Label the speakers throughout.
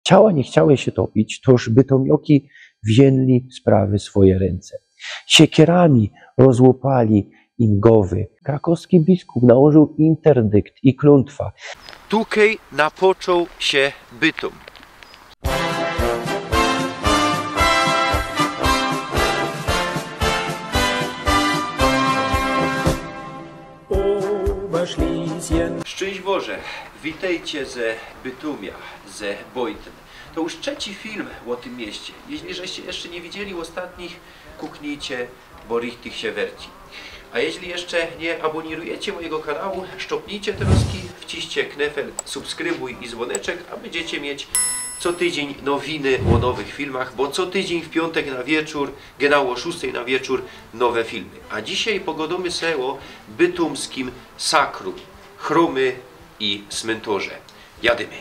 Speaker 1: Ciała nie chciały się topić, toż bytomioki wzięli sprawy w swoje ręce. Siekierami rozłupali im głowy. Krakowski biskup nałożył interdykt i klątwa.
Speaker 2: Tukej napoczął się Bytom. Szczęść Boże, witajcie ze Bytomia, ze Bojten. To już trzeci film o tym mieście. Jeśli żeście jeszcze nie widzieli ostatnich, kuknijcie, bo richtig się werci. A jeśli jeszcze nie abonirujecie mojego kanału, szczopnijcie troski, wciście knefel, subskrybuj i dzwoneczek, a będziecie mieć co tydzień nowiny o nowych filmach, bo co tydzień w piątek na wieczór, genau o 6 na wieczór, nowe filmy. A dzisiaj pogadamy sobie o bytomskim sakrum, chromy i cmentorze. Jadymy.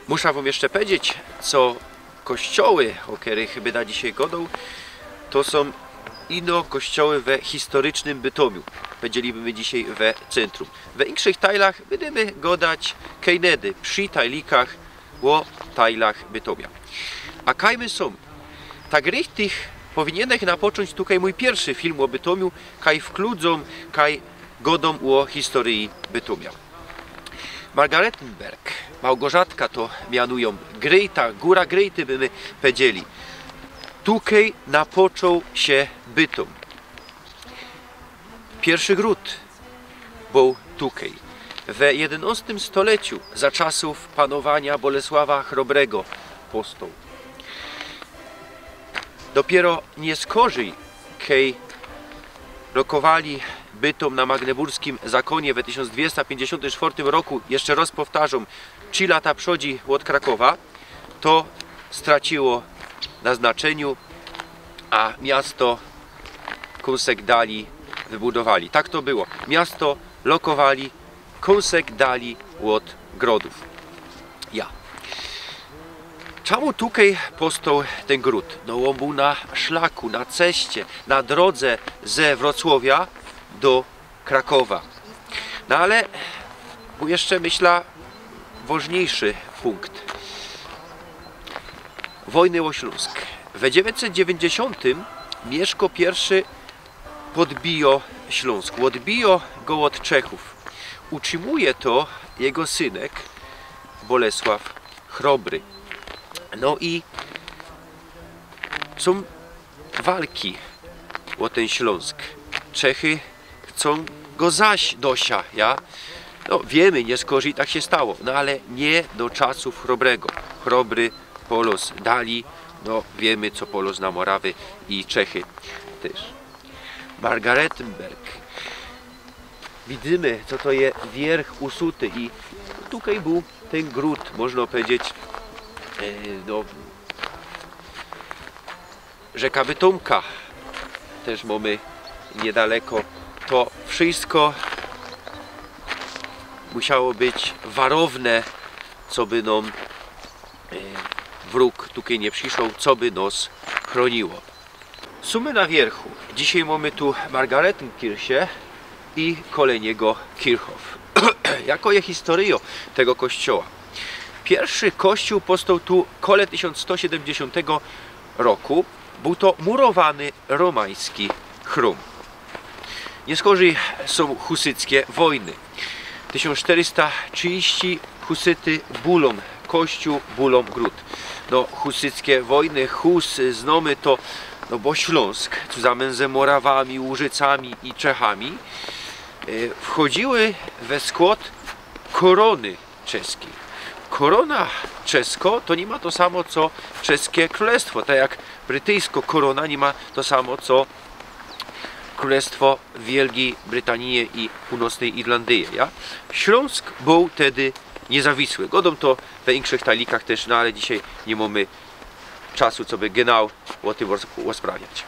Speaker 2: Muszę wam jeszcze powiedzieć, co kościoły, o których będę dzisiaj gadał, to są ino kościoły we historycznym Bytomiu. Będziemy dzisiaj we centrum. We większych tajlach będziemy gadać kejnedy przy tajlikach o tajlach Bytomia. A kajmy są. Tak richtig powinienem napocząć tutaj mój pierwszy film o Bytomiu, kaj wkludzą, kaj godą o historii Bytomia. Margaretenberg, Małgorzatka to mianują, Grejta, góra Grejty by my powiedzieli. Tukej napoczął się Bytom. Pierwszy gród był tukej. W XI stuleciu za czasów panowania Bolesława Chrobrego powstał. Dopiero nie skorzej, kej lokowali Bytom na magdeburskim zakonie w 1254 roku, jeszcze raz powtarzam, 3 lata przodzi od Krakowa, to straciło na znaczeniu, a miasto kąsek dali wybudowali. Tak to było. Miasto lokowali, kąsek dali od grodów. Ja. Czemu tutaj powstał ten gród? No on był na szlaku, na ceście, na drodze ze Wrocławia do Krakowa. No ale był jeszcze, myślę, ważniejszy punkt. Wojny o Śląsk. W 990 Mieszko I podbijo Śląsk. Odbijo go od Czechów. Utrzymuje to jego synek Bolesław Chrobry. No i są walki o ten Śląsk. Czechy chcą go zaś dosia, ja? No wiemy, nie skorzy tak się stało, no ale nie do czasów Chrobrego. Chrobry polos dali, no wiemy co polos na Morawy i Czechy też. Margaretenberg. Widzimy, co to jest wierch usuty i tutaj był ten gród, można powiedzieć, no, rzeka Bytomka też mamy niedaleko. To wszystko musiało być warowne, co by nam wróg tutaj nie przyszł, co by nas chroniło. Sumy na wierchu. Dzisiaj mamy tu Margaretenkirche i kolejnego Kirchhof. Jako jest historia tego kościoła? Pierwszy kościół powstał tu kole 1170 roku. Był to murowany romański chrum. Nie skorzy są husyckie wojny. 1430 husyty bulą kościół, bulą gród. No husyckie wojny, Hus znamy to, no bo Śląsk, razem ze Morawami, Łużycami i Czechami wchodziły we skład korony czeskiej. Korona czesko to nie ma to samo co czeskie królestwo, tak jak brytyjsko korona nie ma to samo co Królestwo Wielkiej Brytanii i Północnej Irlandii. Ja? Śląsk był wtedy niezawisły. Godą to we większych tajlikach też, no ale dzisiaj nie mamy czasu, co by genau o tym rozprawiać.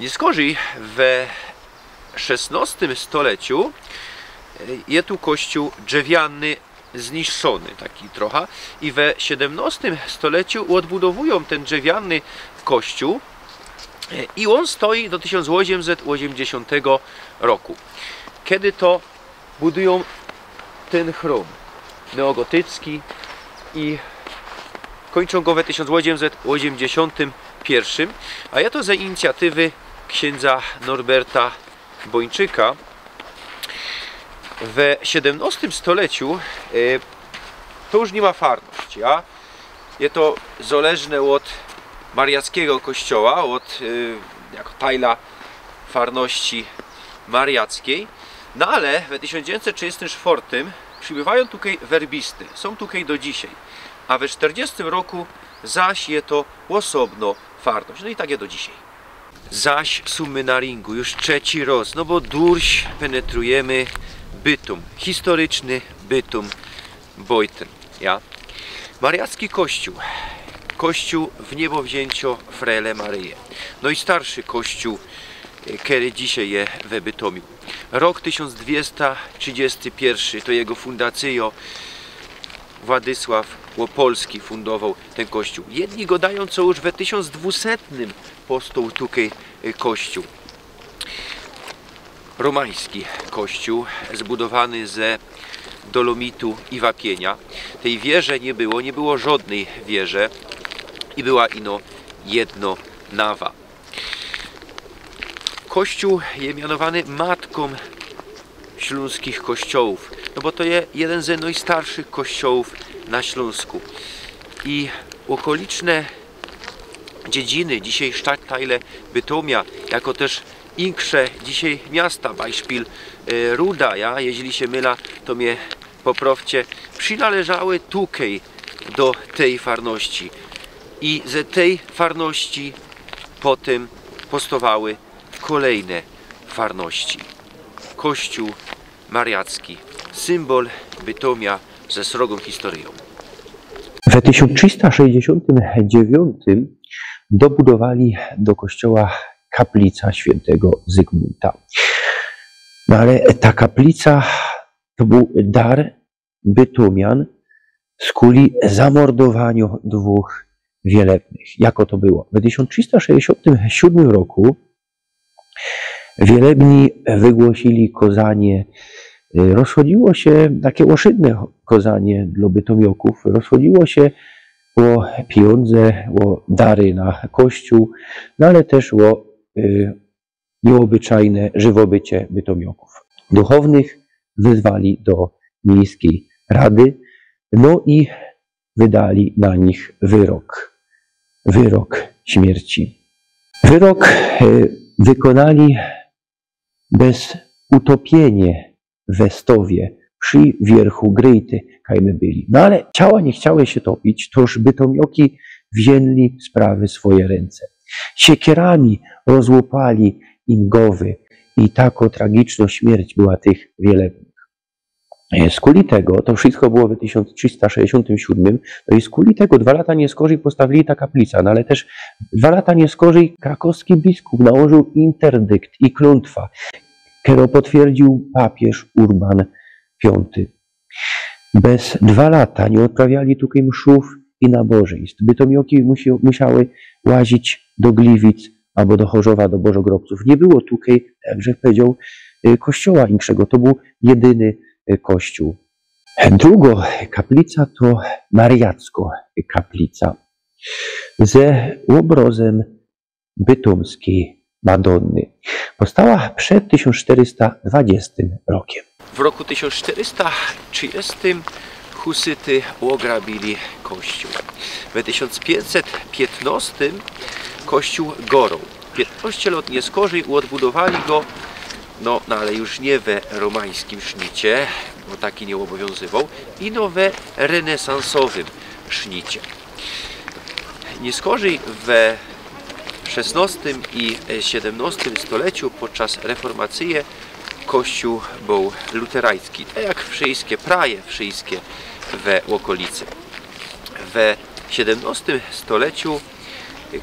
Speaker 2: Nie skorzy w XVI stuleciu jest tu kościół drzewiany zniszczony taki trochę i w XVII stuleciu odbudowują ten drzewiany kościół i on stoi do 1880 roku. Kiedy to budują ten chrom neogotycki i Kończą go w 1881, a ja to za inicjatywy księdza Norberta Bończyka w XVII stuleciu to już nie ma farność. Je to zależne od mariackiego kościoła, od jako tajla farności mariackiej. No ale w 1934 przybywają tutaj werbisty, są tutaj do dzisiaj, a we 40 roku zaś je to osobno farność, no i tak je do dzisiaj. Zaś sumy na ringu już trzeci raz, no bo durś penetrujemy Bytum, historyczny Bytum Bojten. Mariacki kościół, kościół w niebowzięcio Frele Maryje, no i starszy kościół, który dzisiaj je we Bytomiu. Rok 1231 to jego fundacyjo, Władysław Łopolski fundował ten kościół. Jedni go dają, co już we 1200 powstał tutaj kościół. Romański kościół, zbudowany ze dolomitu i wapienia. Tej wieży nie było żadnej wieży i była ino jedno nawa. Kościół jest mianowany matką śląskich kościołów, no bo to jest jeden z najstarszych kościołów na Śląsku. I okoliczne dziedziny, dzisiaj Stadtteile Bytomia, jako też insze dzisiaj miasta, Beispiel Ruda, jeżeli się mylę, to mnie poprawcie, przynależały tutaj do tej farności. I ze tej farności potem powstawały kolejne farności. Kościół mariacki, symbol Bytomia ze srogą historią.
Speaker 1: W 1369 dobudowali do kościoła kaplica świętego Zygmunta. No ale ta kaplica to był dar Bytomian z kuli zamordowaniu dwóch wielebnych. Jako to było? W 1367 roku wielebni wygłosili kozanie. Rozchodziło się takie oszydne kozanie dla bytomioków. Rozchodziło się o pieniądze, o dary na kościół, no ale też o nieobyczajne żywobycie bytomioków. Duchownych wezwali do miejskiej rady, no i wydali na nich wyrok. Wyrok śmierci. Wyrok wykonali bez utopienie we stowie przy wierchu Gryjty, kajmy byli. No ale ciała nie chciały się topić, toż bytomioki wzięli sprawy w swoje ręce. Siekierami rozłupali im głowy i taką tragiczną śmierć była tych wielebnych. Z kuli tego, to wszystko było w 1367, no i z kuli tego 2 lata nieskorzej postawili ta kaplica, no ale też 2 lata nieskorzej krakowski biskup nałożył interdykt i klątwa, którą potwierdził papież Urban V. Bez 2 lata nie odprawiali tutaj mszów i nabożeństw. Bytomioki musiały łazić do Gliwic albo do Chorzowa, do Bożogrobców. Nie było tutaj, jakże powiedział, kościoła inszego. To był jedyny kościół. Druga kaplica to mariacko kaplica ze obrazem bytomskiej Madonny. Powstała przed 1420 rokiem.
Speaker 2: W roku 1430 husyty ograbili kościół. W 1515 kościół gorął. 15 lat nieskorzej odbudowali go, no ale już nie we romańskim sznicie, bo taki nie obowiązywał, i no we renesansowym sznicie. Nieskorzej we XVI i XVII stuleciu podczas reformacji kościół był luterański, tak jak wszystkie praje, wszystkie we okolicy. We XVII stuleciu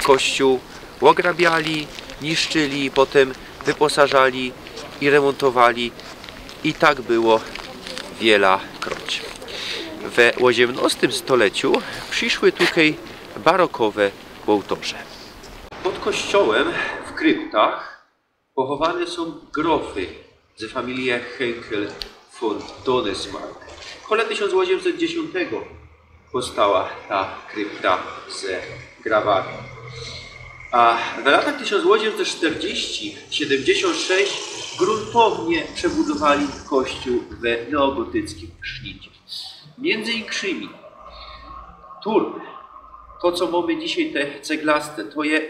Speaker 2: kościół ograbiali, niszczyli, potem wyposażali i remontowali, i tak było wielakroć. We XVIII stuleciu przyszły tutaj barokowe ołtarze. Pod kościołem w kryptach pochowane są grofy ze familii Henkel von Donesmarck. W kole 1810 powstała ta krypta z grawami. A w latach 1840-76 gruntownie przebudowali kościół w neogotyckim sznicie. Między innymi turm, to co mamy dzisiaj te ceglaste, to jest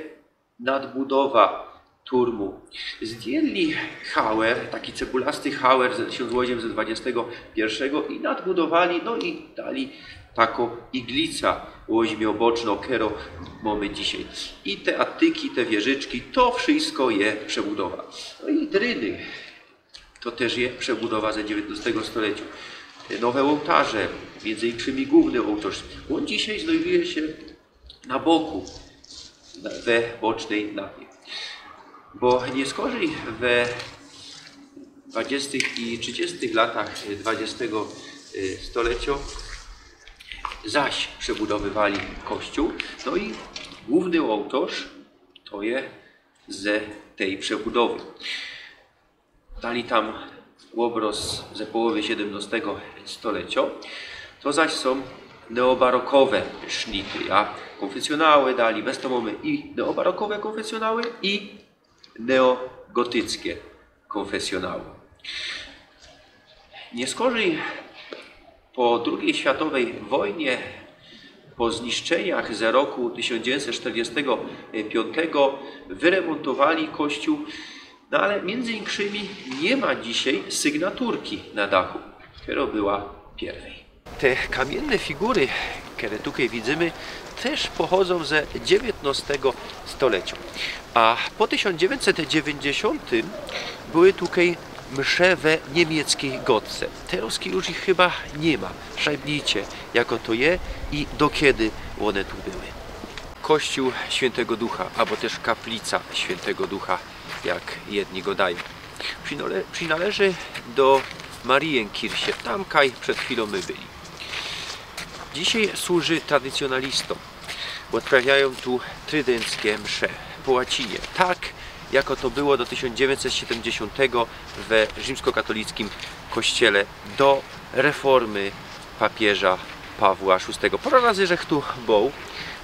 Speaker 2: nadbudowa turmu. Zdjęli hauer, taki cebulasty hauer z 1821 i nadbudowali, no i dali taką iglica ośmioboczną, kero mamy dzisiaj. I te atyki, te wieżyczki, to wszystko je przebudowa. No i dryny, to też je przebudowa ze XIX stulecia. Nowe ołtarze, między innymi główny ołtarz, on dzisiaj znajduje się na boku, we bocznej nawie. Bo nie skorzy we 20. i 30. latach XX stulecia zaś przebudowywali kościół, no i główny ołtarz to jest ze tej przebudowy. Dali tam obraz ze połowy XVII stulecia, to zaś są neobarokowe sznity, a konfesjonały dali, bez to mamy i neobarokowe konfesjonały i neogotyckie konfesjonały. Nie skorzy po II światowej wojnie, po zniszczeniach z roku 1945 wyremontowali kościół, no ale między innymi nie ma dzisiaj sygnaturki na dachu, która była pierwej. Te kamienne figury, które tutaj widzimy, też pochodzą ze XIX stulecia. A po 1990 były tutaj msze we niemieckiej gotce. Teraz już ich chyba nie ma. Szajbnijcie, jako to je i do kiedy one tu były. Kościół Świętego Ducha, albo też kaplica Świętego Ducha, jak jedni go dają. Przynależy do Marienkirche. Tamkaj przed chwilą my byli. Dzisiaj służy tradycjonalistom. Odprawiają tu trydenckie msze po łacinie. Tak, jako to było do 1970 w rzymskokatolickim kościele do reformy papieża Pawła VI. Parę razy żech tu był.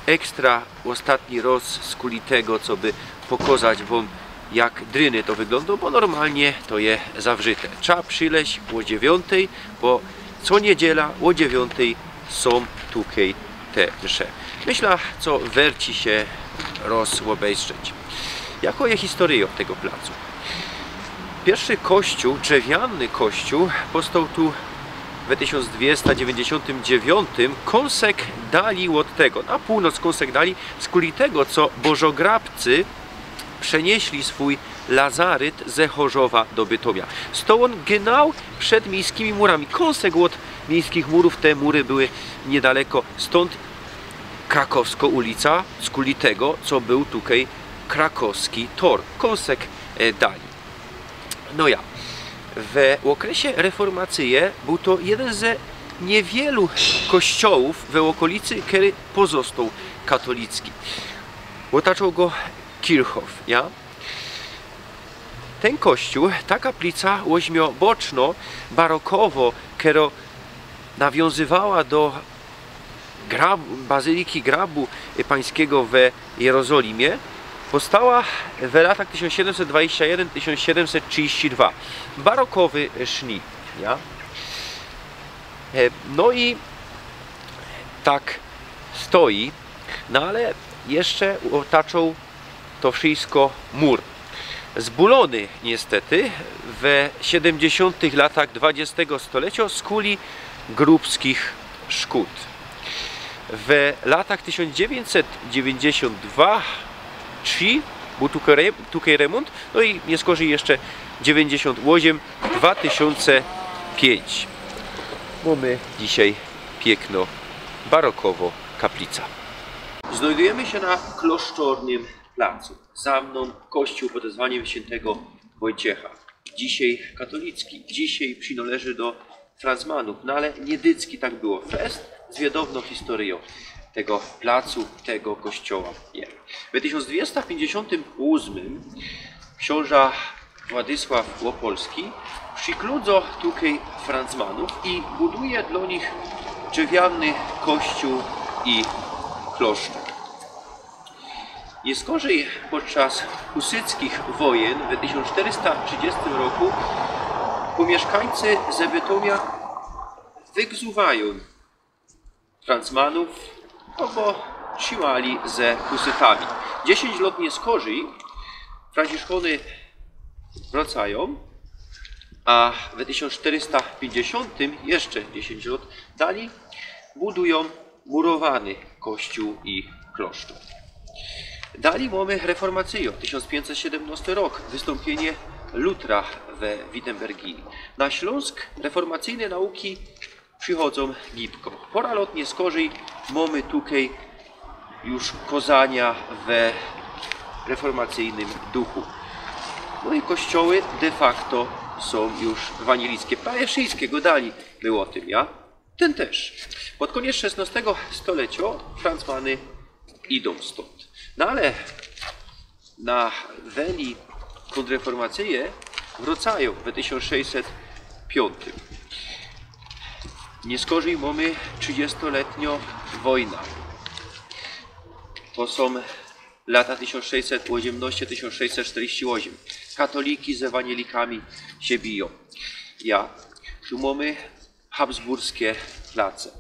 Speaker 2: Ekstra ostatni roz z kuli tego, co by pokazać wam, jak dryny to wygląda, bo normalnie to je zawrzyte. Trzeba przyleźć o 9, bo co niedziela o 9 są tutaj te msze. Myślę, co werci się obejrzeć. Jaką jest historia tego placu? Pierwszy kościół, drewniany kościół, powstał tu w 1299. Kąsek dali od tego, na północ kąsek dali, z kuli tego, co bożograbcy przenieśli swój lazaryt ze Chorzowa do Bytomia. Stał on genau przed miejskimi murami. Kąsek od miejskich murów, te mury były niedaleko. Stąd Krakowska ulica, z kuli tego, co był tutaj krakowski tor. Kąsek dali. No ja. W okresie reformacyjnym był to jeden ze niewielu kościołów w okolicy, który pozostał katolicki. Otaczał go Kirchhof, ja? Ten kościół, ta kaplica ośmioboczno, barokowo, która nawiązywała do bazyliki grabu pańskiego w Jerozolimie, powstała w latach 1721-1732. Barokowy sznit. Ja? No i tak stoi, no ale jeszcze otaczał to wszystko mur. Zbulony niestety w 70. latach XX stulecia z kuli grubskich szkód. W latach 1992 był tutaj remont, no i nie skorzy jeszcze 98, 2005. Mamy dzisiaj piękno, barokowo kaplica. Znajdujemy się na Kloszczornym placu. Za mną kościół pod wezwaniem świętego Wojciecha. Dzisiaj katolicki, dzisiaj przynależy do Franzmanów, no ale niedycki tak było. Fest zwiedowną historią tego placu, tego kościoła. W 1258 książę Władysław Łopolski przykludza tutaj Franzmanów i buduje dla nich drewniany kościół i klasztor. Nie skorzej podczas husyckich wojen w 1430 roku pomieszkańcy ze Bytomia wygzuwają Francmanów, bo trzymali ze husytami. 10 lat nie skorzej Franciszkony wracają, a w 1450 jeszcze 10 lat dalej budują murowany kościół i klasztor. Dalej mamy reformację, 1517 rok, wystąpienie Lutra we Wittenbergii. Na Śląsk reformacyjne nauki przychodzą gibko. Pora lot nie skorzej mamy tutaj już kozania w reformacyjnym duchu. No i kościoły de facto są już ewangelickie. Prawie wszystkie go dali było o tym, ja? Ten też. Pod koniec XVI stulecia Francmany idą stąd. No ale na weli kontrreformacyjne wracają w 1605. Nie skorzej mamy 30-letnią wojna. To są lata 1618-1648. Katoliki z ewangelikami się biją. Tu mamy habsburskie place.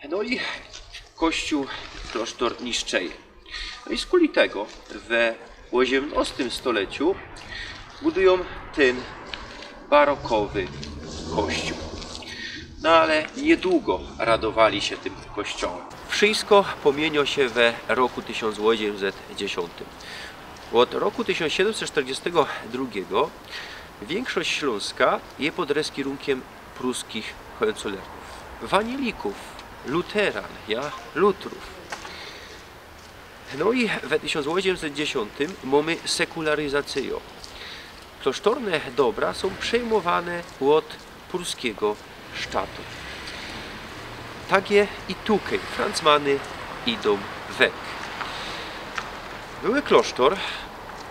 Speaker 2: No i kościół, klasztor niszczeje. No i z kuli tego w XVIII stuleciu budują ten barokowy kościół. No ale niedługo radowali się tym kościołem. Wszystko pomieniło się w roku 1810. Od roku 1742 większość Śląska jest pod kierunkiem pruskich hohenzollernów, wanielików, luteran, lutrów. No i w 1810 mamy sekularyzację. Klasztorne dobra są przejmowane od pruskiego sztatu. Takie i tutaj Francmany idą wek. Były klasztor,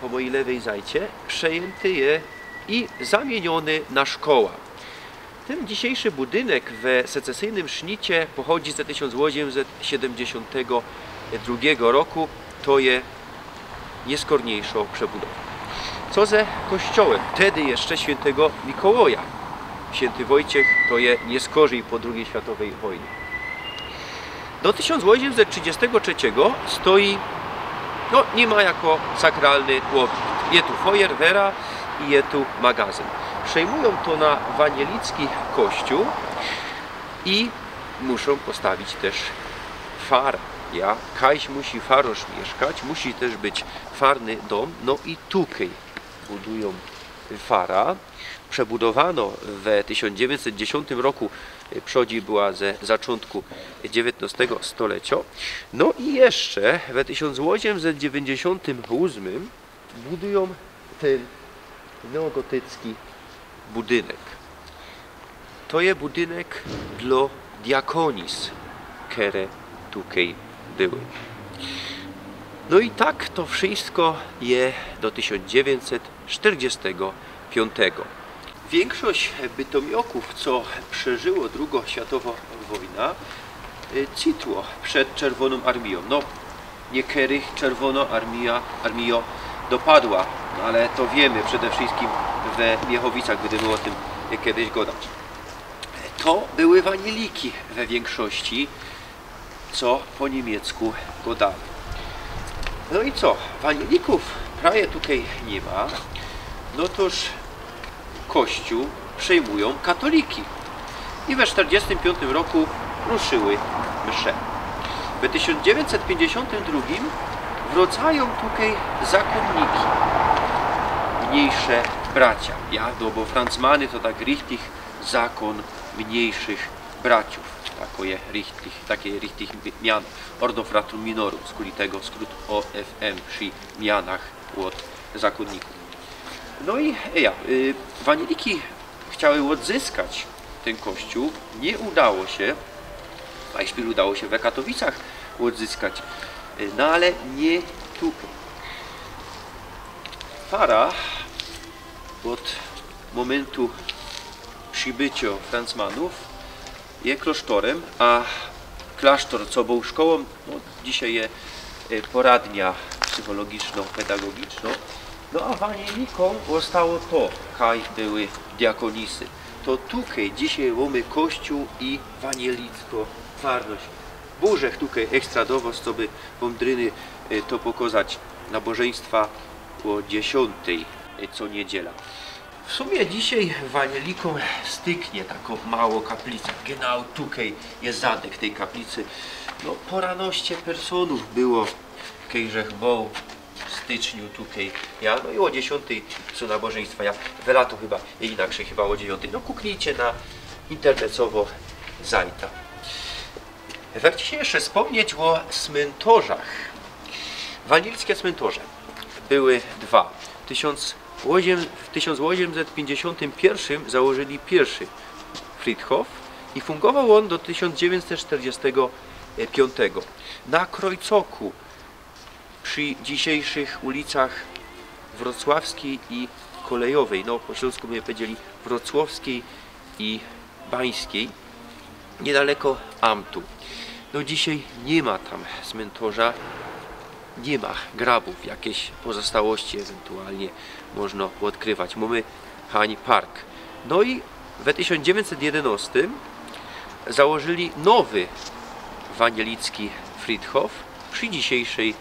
Speaker 2: po mojej lewej zajcie, przejęty je i zamieniony na szkołę. Ten dzisiejszy budynek w secesyjnym sznicie pochodzi z 1872 roku. To jest nieskorniejsza przebudowa. Co ze kościołem? Wtedy jeszcze świętego Mikołaja. Święty Wojciech to jest nieskorzej po II światowej wojnie. Do 1833 stoi, no nie ma jako sakralny obiekt. Jest tu foyer, wera i jest tu magazyn. Przejmują to na wanielicki kościół i muszą postawić też farę. Kajś musi farosz mieszkać, musi też być farny dom, no i tutaj budują fara. Przebudowano w 1910 roku, przodzi była ze zaczątku XIX stulecia. No i jeszcze w 1898 budują ten neogotycki budynek. To jest budynek dla diakonis, które tutaj były. No i tak to wszystko jest do 1945. Większość bytomioków, co przeżyło II światową wojnę, citło przed Czerwoną Armią. No, niektórych Czerwona Armia dopadła, no, ale to wiemy przede wszystkim w Miechowicach, będziemy o tym kiedyś gadać. To były wanieliki we większości, co po niemiecku gadali. No i co? Wanielików prawie tutaj nie ma. No toż kościół przejmują katoliki. I we 1945 roku ruszyły msze. W 1952 wracają tutaj zakonniki, mniejsze bracia. Bo Francmany to tak richtig zakon mniejszych braciów. Takie richtig miano. Ordo Fratrum Minorum, z kuli tego skrót OFM przy mianach od zakonników. No i wanieliki chciały odzyskać ten kościół. Nie udało się. Beispiel udało się w Katowicach odzyskać. No ale nie tutaj. Fara od momentu przybycia Francmanów je klasztorem, a klasztor, co był szkołą, no, dzisiaj je poradnia psychologiczno-pedagogiczna. No a wanielikom zostało to, kaj były diakonisy. To tutaj dzisiaj mamy kościół i wanielicko warność. Bożech tutaj ekstra dowóz, co by wądryny to pokazać nabożeństwa o 10 co niedziela. W sumie dzisiaj wanielikom styknie taką mało kaplica. Genau tutaj jest zadek tej kaplicy. No poranoście personów było, kejżech był w styczniu tutaj. Ja, no i o 10 co nabożeństwa. Ja we lato chyba, inaczej chyba o 9. No kuknijcie na internetowo zajta. Warto się jeszcze wspomnieć o cmentarzach. Wanielskie cmentarze były dwa. W 1851 założyli pierwszy Friedhof i fungował on do 1945. Na Krojcoku, przy dzisiejszych ulicach Wrocławskiej i Kolejowej, no po śląsku my powiedzieli Wrocławskiej i Bańskiej, niedaleko Amtu. No dzisiaj nie ma tam cmentarza, nie ma grabów, jakieś pozostałości ewentualnie można odkrywać. Mamy Hań Park. No i w 1911 założyli nowy wanielicki Friedhof przy dzisiejszej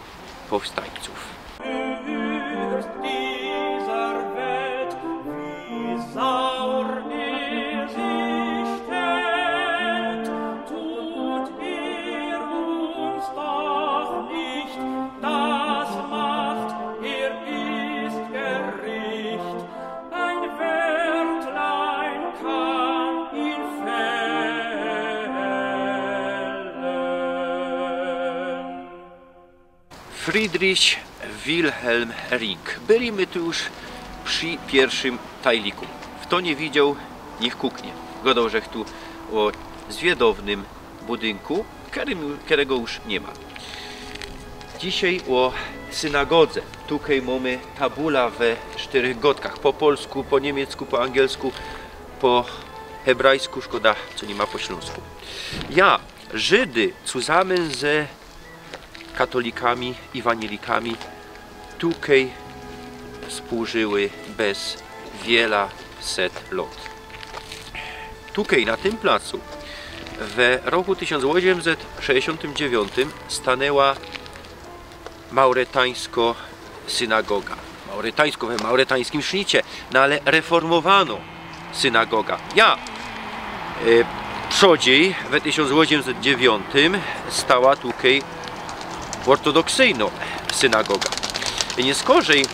Speaker 2: powstańców. Friedrich Wilhelm Ring. Byliśmy tu już przy pierwszym tajliku. Kto nie widział, niech kuknie. Godał, że tu o zwiedownym budynku, którego już nie ma. Dzisiaj o synagodze. Tutaj mamy tabula we 4 gotkach. Po polsku, po niemiecku, po angielsku, po hebrajsku. Szkoda, co nie ma po śląsku. Ja, Żydy, zusammen ze katolikami i wanielikami tutaj współżyły bez wiele set lat. Tutaj na tym placu w roku 1869 stanęła mauretańsko synagoga. Mauretańsko we mauretańskim sznicie, no ale reformowano synagoga. Ja przodziej w 1809 stała tutaj ortodoksyjna synagoga. Nie skorzej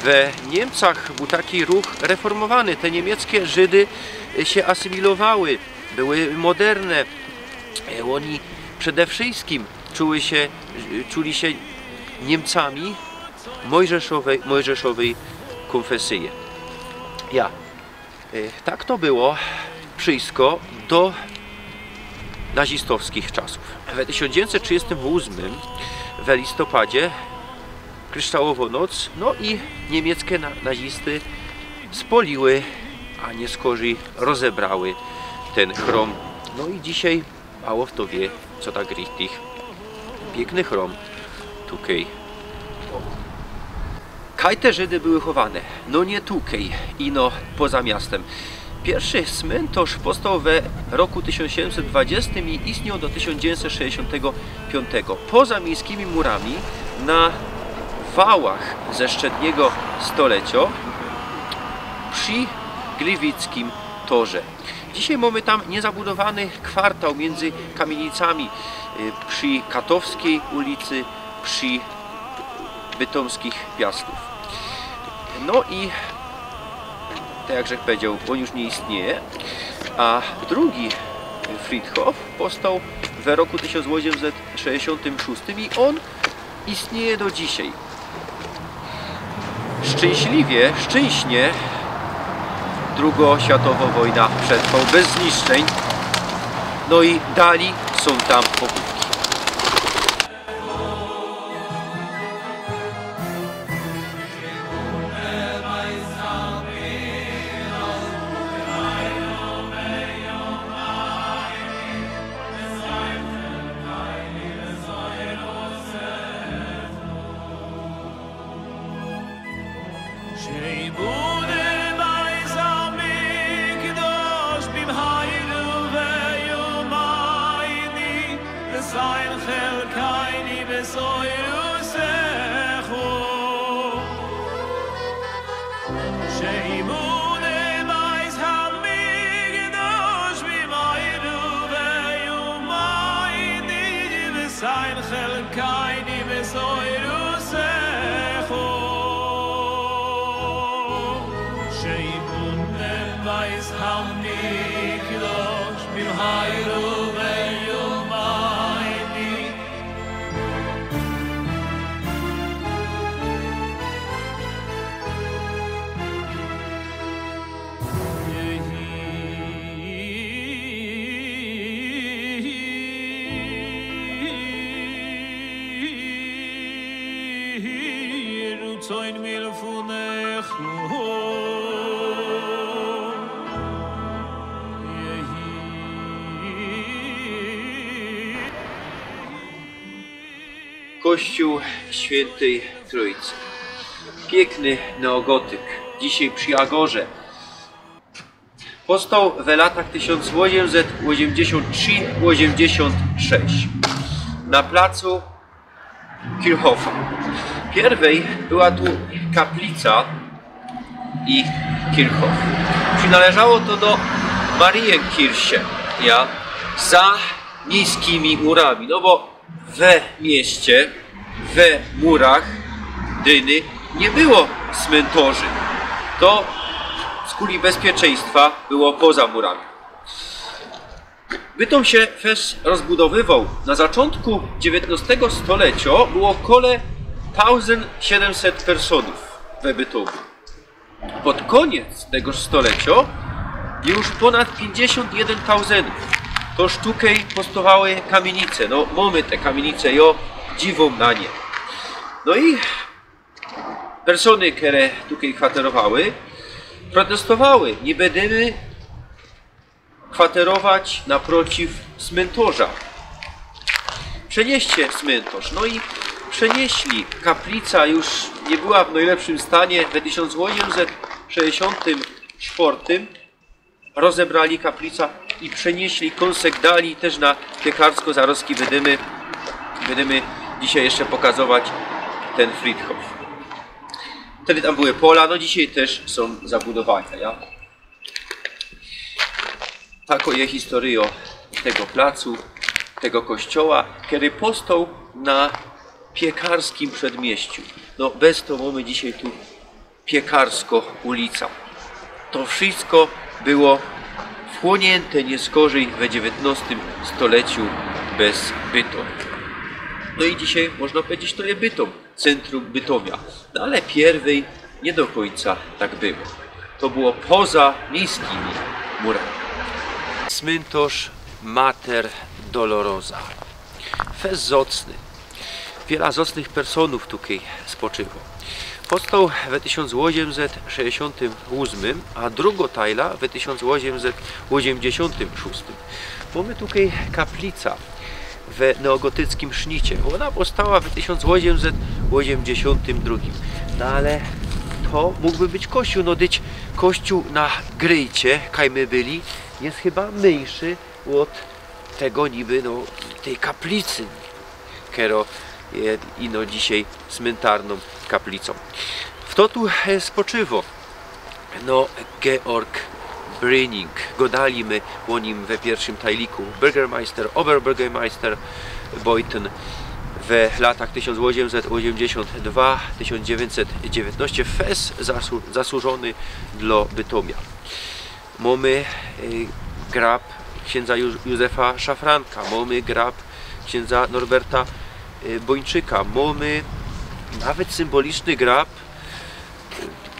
Speaker 2: w Niemcach był taki ruch reformowany. Te niemieckie Żydy się asymilowały, były moderne. Oni przede wszystkim czuli się Niemcami mojżeszowej konfesji. Ja. Tak to było przyjsko do nazistowskich czasów. W 1938 w listopadzie kryształową noc, no i niemieckie nazisty spoliły, a nie skorzy rozebrały ten chrom. No i dzisiaj mało kto wie, co tak richtig piękny chrom tutaj. Kaj te Żydy były chowane? No nie tutaj, ino poza miastem. Pierwszy cmentarz powstał w roku 1720 i istniał do 1965. Poza miejskimi murami na wałach ze średniego stulecia przy Gliwickim torze. Dzisiaj mamy tam niezabudowany kwartał między kamienicami przy Katowskiej ulicy, przy Bytomskich Piastów. No i tak jak Żech powiedział, on już nie istnieje, a drugi Friedhof powstał w roku 1866 i on istnieje do dzisiaj. Szczęśnie II światowa wojna przetrwał bez zniszczeń, no i dali są tam pochówki.
Speaker 3: sein Chelkaini besoirusecho Sheimune mais hamigdosh b'mayru ve'yumayni besain Chelkaini besoirusecho Sheimune mais hamigdosh b'mayru Zoin mir funechu
Speaker 2: Kościół Świętej Trójcy. Piękny neogotyk. Dzisiaj przy Agorze. Powstał w latach 1883-86 na placu Kirchhofa. Pierwej była tu kaplica i Kirchhof. Przynależało to do Marienkirche, za niskimi murami, no bo we mieście, we murach Dyny nie było cmentarzy. To z kuli bezpieczeństwa było poza murami. Bytom się fes rozbudowywał. Na zaczątku XIX stulecia było około 1700 personów we Bytomiu. Pod koniec tegoż stulecia już ponad 51 000. To sztukej postowały kamienice. No mamy te kamienice, dziwą na nie. No i persony, które tutaj kwaterowały, protestowały. Nie będziemy kwaterować naprotiv cmentarza. Przenieście cmentarz. No i przenieśli. Kaplica już nie była w najlepszym stanie. W 1864 rozebrali kaplicę i przenieśli kąsek dali też na Piekarsko-Zarowski. Będziemy dzisiaj jeszcze pokazywać ten Friedhof. Wtedy tam były pola, no dzisiaj też są zabudowania. Taką jest historia tego placu, tego kościoła, który powstał na Piekarskim przedmieściu. No bez to mamy dzisiaj tu Piekarsko ulica. To wszystko było wchłonięte nieskorzej w XIX stuleciu bez Bytom. No i dzisiaj można powiedzieć, to jest Bytom, centrum Bytomia. No ale pierwej nie do końca tak było. To było poza niskimi murami. Cmentarz Mater Dolorosa. Fez zacny. Wiele zacnych personów tutaj spoczywa. Powstał w 1868, a drugo tajla w 1886. Mamy tutaj kaplica w neogotyckim sznicie. Ona powstała w 1882. No ale to mógłby być kościół. No dyć kościół na Gryjcie, kaj my byli, jest chyba mniejszy od tego niby, no, tej kaplicy, kero ino dzisiaj cmentarną kaplicą. Kto tu spoczywa? No, Georg Brüning. Godali my o nim we pierwszym tajliku. Bürgermeister, Oberbürgermeister Beuthen w latach 1882-1919 fes zasłużony dla Bytomia. Mamy grab księdza Józefa Szafranka, mamy grab księdza Norberta Bończyka, mamy nawet symboliczny grab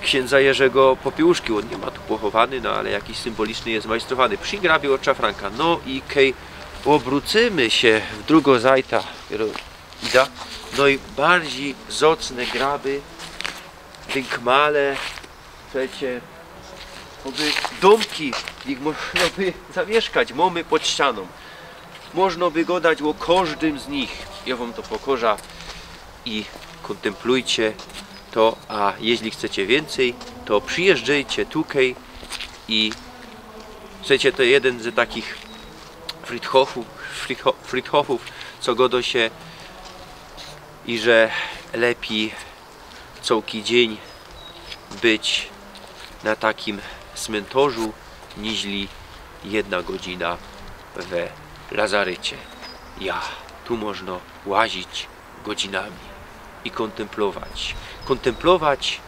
Speaker 2: księdza Jerzego Popiełuszki. On nie ma tu pochowany, no ale jakiś symboliczny jest majstrowany przy grabie od Szafranka. No i kej obrócimy się w drugo zajta, no i bardziej zacne graby, dynkmale, przecie domki, ich można by zamieszkać, mamy pod ścianą. Można by gadać o każdym z nich. Ja wam to pokorza i kontemplujcie to, a jeśli chcecie więcej, to przyjeżdżajcie tutaj i chcecie, to jeden z takich Friedhofów co godo się i że lepiej całki dzień być na takim cmentarzu niźli 1 godzina we lazarycie. Ja, tu można łazić godzinami i kontemplować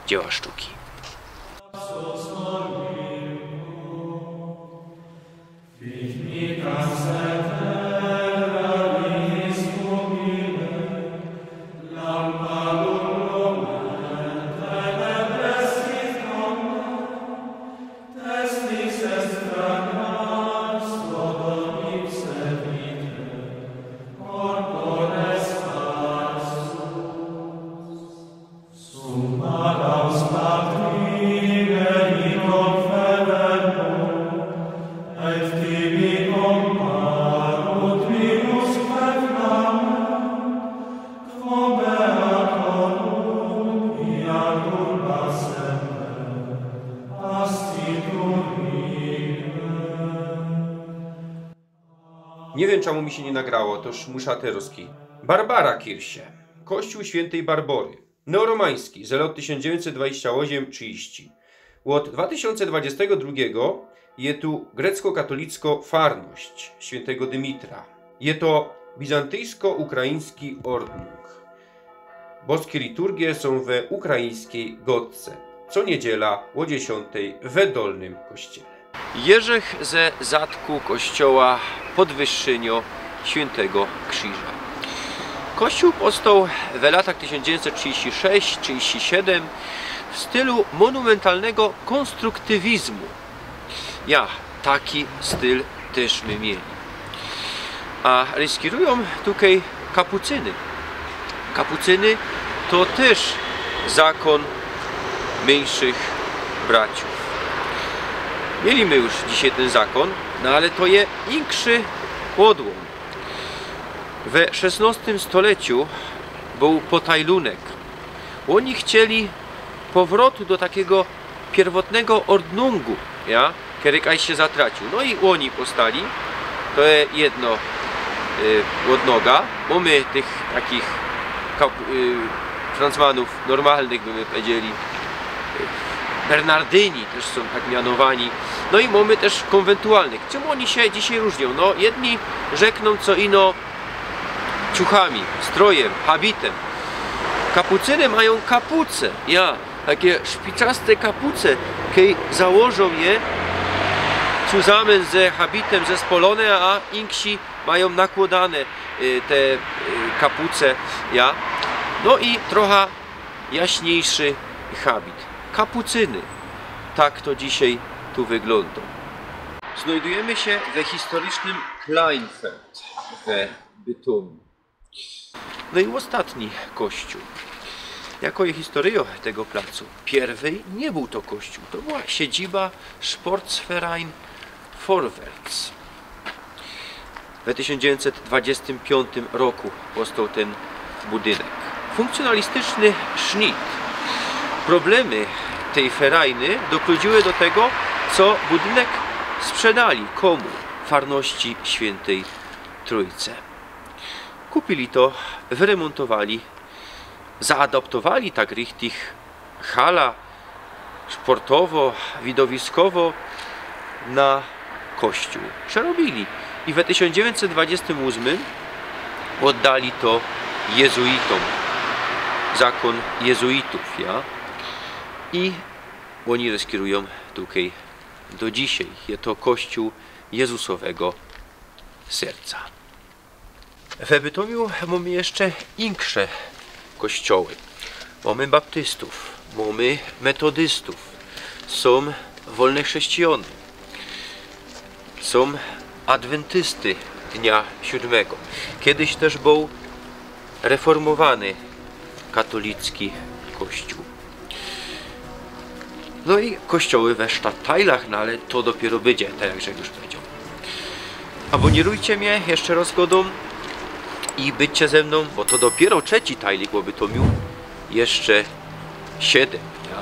Speaker 2: dzieła sztuki.
Speaker 4: Nie wiem, czemu mi się nie nagrało, toż muszę teruski. Barbara Kirche, Kościół Świętej Barbory, neoromański, z lat 1928-30. Od 2022 je tu grecko-katolicko farność Świętego Dymitra. Je to bizantyjsko-ukraiński ordnung. Boskie liturgie są we ukraińskiej gotce. Co niedziela o 10 we Dolnym Kościele.
Speaker 2: Jerzech ze zadku kościoła Podwyższynio Świętego Krzyża. Kościół powstał w latach 1936-37 w stylu monumentalnego konstruktywizmu. Ja, taki styl też my mieli. A ryskirują tutaj kapucyny. Kapucyny to też zakon mniejszych braciów. Mieliśmy już dzisiaj ten zakon, no ale to je większy odłam. We XVI stuleciu był potajlunek. Oni chcieli powrotu do takiego pierwotnego ordnungu, ja, który się zatracił. No i oni postali, to jest jedno odnoga. Mamy tych takich Francmanów normalnych, by my powiedzieli, Bernardyni też są tak mianowani. No i mamy też konwentualnych. Czym oni się dzisiaj różnią? No jedni rzekną co ino ciuchami, strojem, habitem. Kapucyny mają kapuce. Ja, takie szpiczaste kapuce, kiedy założą je zusammen ze habitem, ze spolone, a inksi mają nakładane te kapuce. Ja. No i trochę jaśniejszy habit. Kapucyny. Tak to dzisiaj tu wygląda. Znajdujemy się we historycznym Kleinfeld we Bytomiu. No i ostatni kościół. Jako je historię tego placu. Pierwszy nie był to kościół, to była siedziba Sportsverein Vorwärts. W 1925 roku powstał ten budynek. Funkcjonalistyczny sznyt. Problemy tej ferajny doprowadziły do tego, co budynek sprzedali komu? Farności Świętej Trójce. Kupili to, wyremontowali, zaadaptowali tak richtig hala sportowo, widowiskowo na kościół. Przerobili i w 1928 oddali to jezuitom. Zakon jezuitów, ja? I oni rozkierują tutaj do dzisiaj. Jest to Kościół Jezusowego Serca. W Bytomiu mamy jeszcze większe kościoły. Mamy baptystów, mamy metodystów, są wolne chrześcijany, są adwentysty Dnia Siódmego. Kiedyś też był reformowany katolicki kościół. No i kościoły we Stadtteilach, no ale to dopiero będzie, tak jak Grzegorz powiedział. Abonirujcie mnie jeszcze raz godą i byćcie ze mną, bo to dopiero trzeci tajlik o Bytomiu, jeszcze 7. Ja?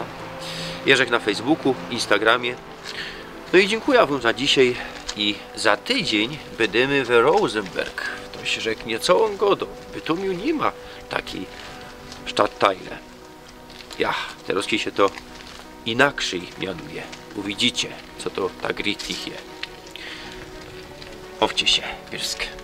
Speaker 2: Jerzek na Facebooku, Instagramie. No i dziękuję wam za dzisiaj i za tydzień będziemy w Rosenberg. się rzeknie, co on godo. W Bytomiu nie ma takiej Stadtteile. Ja, teraz się to inaczej mianuje. Uwidzicie, co to tak richtig je. Mówcie się, Wirsk.